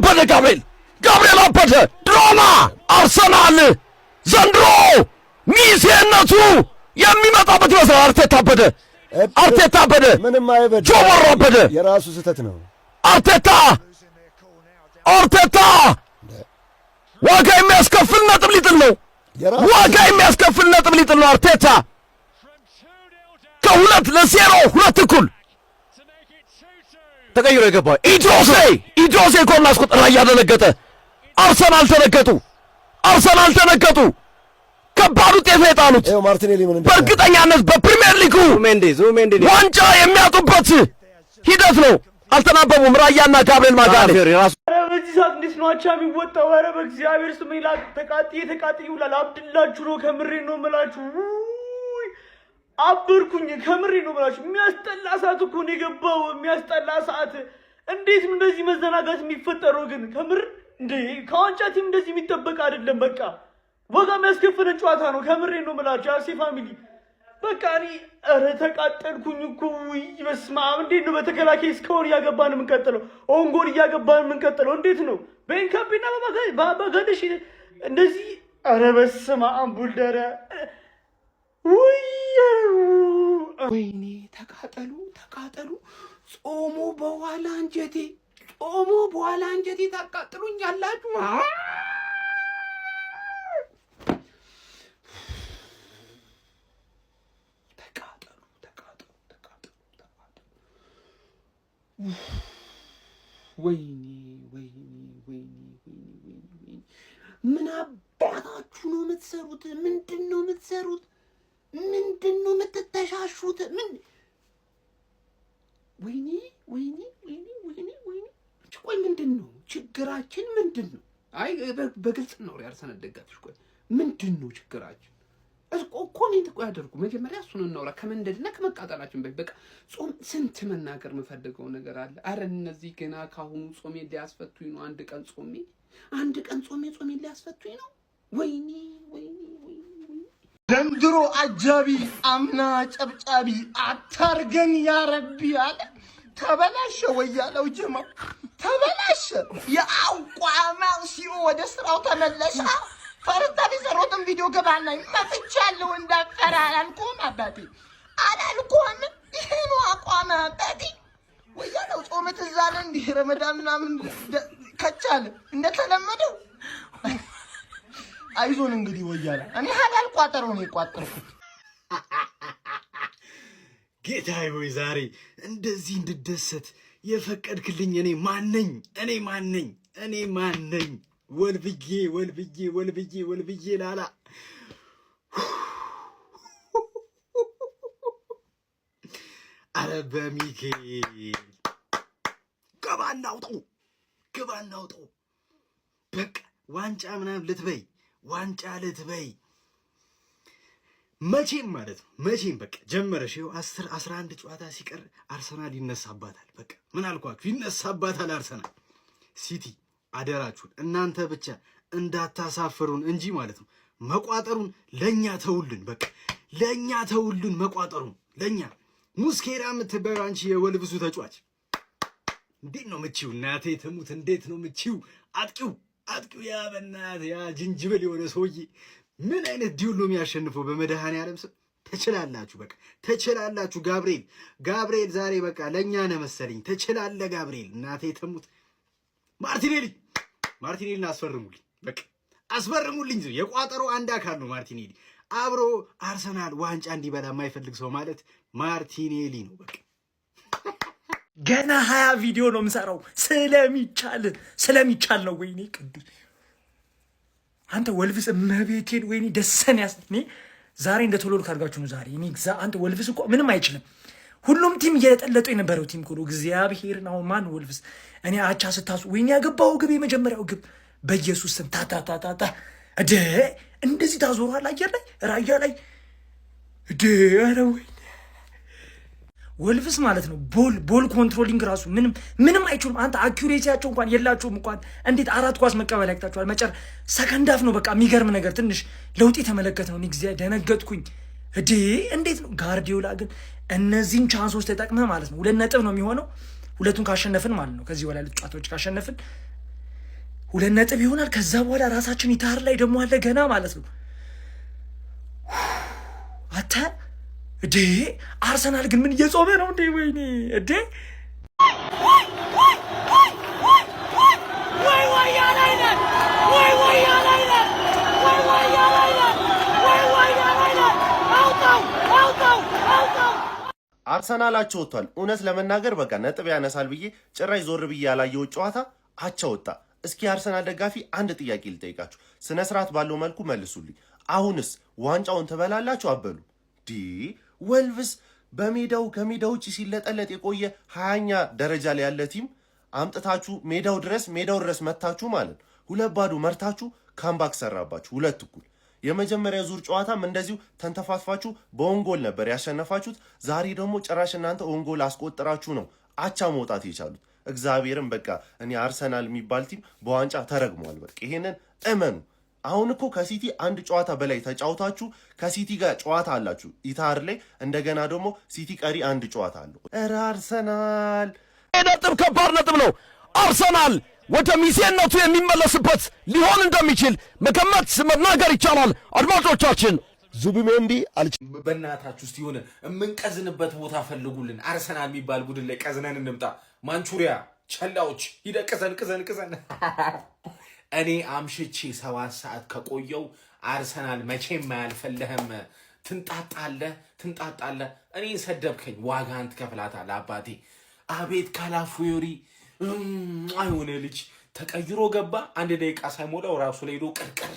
አበደ ጋብርኤል አበደ ድራማ አርሰናል ዘንድሮ ሚዜነቱ የሚመጣበት ይመስላል። አርቴታ አበደ ምንም አይበድ ጆመር አበደ የራሱ ስህተት ነው። አርቴታ ዋጋ የሚያስከፍል ነጥብ ሊጥል ነው። አርቴታ ከ2-0 2 እኩል ተቀይሮ የገባው ኢድሮሴ ጎል አስቆጠረ። ያደነገጠ አርሰናል ተነገጡ። ከባድ ውጤት የጣሉት በእርግጠኛነት በፕሪሚየር ሊጉ ዋንጫ የሚያጡበት ሂደት ነው። አልተናበቡም። ራያና ጋብርኤል ማጋሌ በዚህ ሰዓት እንዴት ነው አቻ የሚወጣው? ኧረ በእግዚአብሔር ስም ይላል ተቃጥዬ ይውላል። አብድላችሁ ነው ከምሬ ነው የምላችሁ። አበርኩኝ ከምሬ ነው የምላችሁ። የሚያስጠላ ሰዓት እኮ ነው የገባው። የሚያስጠላ ሰዓት። እንዴት ነው እንደዚህ መዘናጋት የሚፈጠረው ግን? ከምር እንዴ ከዋንጫ ቲም እንደዚህ የሚጠበቅ አይደለም። በቃ ወጋ የሚያስከፍለን ጨዋታ ነው። ከምሬ ነው የምላችሁ አርሴ ፋሚሊ። በቃ እኔ ኧረ ተቃጠልኩኝ እኮ። ውይ በስመ አብ። እንዴት ነው በተከላካይ እስካሁን እያገባን የምንቀጥለው? ኦንጎል እያገባን የምንቀጥለው እንዴት ነው? በኢንካምፒና በጋደሽ እንደዚህ። ኧረ በስመ አብ ቡልደረ። ወይኔ ተቃጠሉ። ጾሙ በኋላ አንጀቴ ታቃጥሉኛላችሁ። ወይኔ ምን አባታችሁ ነው የምትሰሩት? ምንድን ነው የምትሰሩት? ምንድን ነው የምትተሻሹት? ወይኔ ቆይ ምንድን ነው ችግራችን? ምንድን ነው? አይ በግልጽ ነው የአርሰናል ደጋፊዎች። ቆይ ምንድን ነው ችግራችን? ኮሜንት እኮ ያደርጉ። መጀመሪያ እሱን እናውራ ከመንደድና ከመቃጠላችን በፊት። በቃ ጾም ስንት መናገር የምፈልገው ነገር አለ። አረ እነዚህ ገና ካሁኑ ጾሜ ሊያስፈቱኝ ነው። አንድ ቀን ጾሜ ሊያስፈቱኝ ነው። ወይኔ ዘንድሮ አጃቢ አምና ጨብጫቢ አታርገን ያረቢ አለ። ተበላሸ ወያለው ጀማው ተበላሸ። የአቋማው ሲኦ ወደ ስራው ተመለሰ። ፈርታ ቢሰሩትም ቪዲዮ ገባና መጥቻለሁ እንዳፈራ አላልኩም አባቴ አላልኩም። ይሄ ነው አቋም አባቴ። ወያለው ጾም ትዛለ እንዲህ ረመዳን ምናምን ከቻለ እንደተለመደው አይዞን እንግዲህ ወያላ እኔ ሐላል ቋጠሮ ነው የቋጠርኩት። ጌታዬ ሆይ ዛሬ እንደዚህ እንድደሰት የፈቀድክልኝ እኔ ማነኝ? ወልብዬ ላላ አረ በሚካኤል ገባ እናውጣው። በቃ ዋንጫ ምናምን ልትበይ መቼም ማለት ነው። መቼም በቃ ጀመረሽ። ይኸው 10-11 ጨዋታ ሲቀር አርሰናል ይነሳባታል። በቃ ምን አልኳችሁ? ይነሳባታል አርሰናል። ሲቲ አደራችሁን እናንተ ብቻ እንዳታሳፍሩን እንጂ ማለት ነው። መቋጠሩን ለኛ ተውልን። በቃ ለኛ ተውልን መቋጠሩን ለኛ። ሙስኬራ የምትባዩ አንቺ የወልብሱ ተጫዋች እንዴት ነው ምቺው? እናቴ ትሙት እንዴት ነው ምቺው? አጥቂው ያ በእናትህ ያ ጅንጅብል የሆነ ሰውዬ ምን አይነት ዲዩል ነው የሚያሸንፈው? በመድኃኔዓለም ስም ተችላላችሁ። በቃ ተችላላችሁ። ጋብርኤል ዛሬ በቃ ለኛ ነው መሰለኝ። ተችላለ ጋብርኤል። እናቴ ትሙት። ማርቲኔሊን አስፈርሙልኝ። በቃ አስፈርሙልኝ። የቋጠሮ አንድ አካል ነው ማርቲኔሊ። አብሮ አርሰናል ዋንጫ እንዲበላ የማይፈልግ ሰው ማለት ማርቲኔሊ ነው። በቃ ገና 20 ቪዲዮ ነው የምሰራው ስለሚቻል ነው። ወይኔ ቅዱስ አንተ ወልቭስ መቤቴን ወይኔ ደሰን ያስኔ ዛሬ እንደተወለዱ ካርጋችሁ ነው ዛሬ እኔ አንተ ወልቭስ እኮ ምንም አይችልም። ሁሉም ቲም እየጠለጡ የነበረው ቲም እኮ እግዚአብሔርን። አሁን ማን ወልቭስ እኔ አቻ ስታሱ ወይኔ ያገባው ግብ የመጀመሪያው ግብ በኢየሱስ ስም ታታታታታ እደ እንደዚህ ታዞራል አየር ላይ ራያ ላይ እደ ኧረ ወይኔ ወልቭስ ማለት ነው። ቦል ኮንትሮሊንግ ራሱ ምንም አይችሉም። አንተ አኩሬሲያቸው እንኳን የላቸውም። እንኳን እንዴት 4 ኳስ መቀበል ያቅታቸዋል? ሰከንድ አፍ ነው በቃ። የሚገርም ነገር ትንሽ ለውጥ የተመለከተ ነው። እግዚአብሔር ደነገጥኩኝ። እንዴት ነው ጋርዲዮላ ግን እነዚህን ቻንሶች ተጠቅመህ ማለት ነው 2 ነጥብ ነው የሚሆነው። ሁለቱን ካሸነፍን ማለት ነው ከዚህ በላይ ጨዋታዎች ካሸነፍን 2 ነጥብ ይሆናል። ከዛ በኋላ ራሳችን ኢታር ላይ ደግሞ አለ ገና ማለት ነው። አታ እዴ አርሰናል ግን ምን እየጾመ ነው እንዴ? ወይኔ እዴ አርሰናላቸው ወጥቷል። እውነት ለመናገር በቃ ነጥብ ያነሳል ብዬ ጭራሽ ዞር ብዬ ያላየው ጨዋታ አቻ ወጣ። እስኪ አርሰናል ደጋፊ አንድ ጥያቄ ልጠይቃችሁ፣ ስነ ስርዓት ባለው መልኩ መልሱልኝ። አሁንስ ዋንጫውን ትበላላችሁ አበሉ? ወልቭስ በሜዳው ከሜዳው ውጪ ሲለጠለጥ የቆየ 20ኛ ደረጃ ላይ ያለ ቲም አምጥታችሁ ሜዳው ድረስ መታችሁ ማለት ነው። 2-0 መርታችሁ ካምባክ ሰራባችሁ 2-1። የመጀመሪያ ዙር ጨዋታም እንደዚሁ ተንተፋፋችሁ በኦንጎል ነበር ያሸነፋችሁት። ዛሬ ደግሞ ጭራሽ እናንተ ኦንጎል አስቆጥራችሁ ነው አቻ መውጣት የቻሉት። እግዚአብሔርም በቃ እኔ አርሰናል የሚባል ቲም በዋንጫ ተረግሟል። በቃ ይሄንን እመኑ። አሁን እኮ ከሲቲ አንድ ጨዋታ በላይ ተጫውታችሁ ከሲቲ ጋር ጨዋታ አላችሁ ኢታር ላይ። እንደገና ደግሞ ሲቲ ቀሪ አንድ ጨዋታ አለው። ኧረ አርሰናል ነጥብ ከባድ ነጥብ ነው። አርሰናል ወደ ሚዜነቱ የሚመለስበት ሊሆን እንደሚችል መገመት መናገር ይቻላል። አድማጮቻችን ዙቢሜንዲ በእናታችሁ እስቲ የሆነ የምንቀዝንበት ቦታ ፈልጉልን። አርሰናል የሚባል ቡድን ላይ ቀዝነን እንምጣ። ማንቹሪያ ቸላዎች ሂደ ቅዘን እኔ አምሽቼ 7 ሰዓት ከቆየው አርሰናል መቼም አያልፈልህም። ትንጣጣለህ። እኔ ሰደብከኝ፣ ዋጋን ትከፍላታለህ አባቴ። አቤት ካላፊዮሪ አይሆነ ልጅ ተቀይሮ ገባ። 1 ደቂቃ ሳይሞላው ራሱ ላይ ሄዶ ቅርቅር።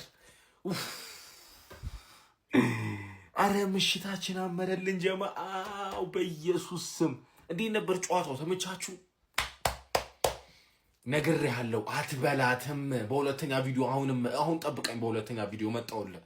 አረ ምሽታችን አመረልን ጀማአው፣ በኢየሱስ ስም። እንዴት ነበር ጨዋታው? ተመቻችሁ? ነግሬሃለሁ አትበላትም። በሁለተኛ ቪዲዮ አሁን ጠብቀኝ፣ በሁለተኛ ቪዲዮ መጣሁልህ።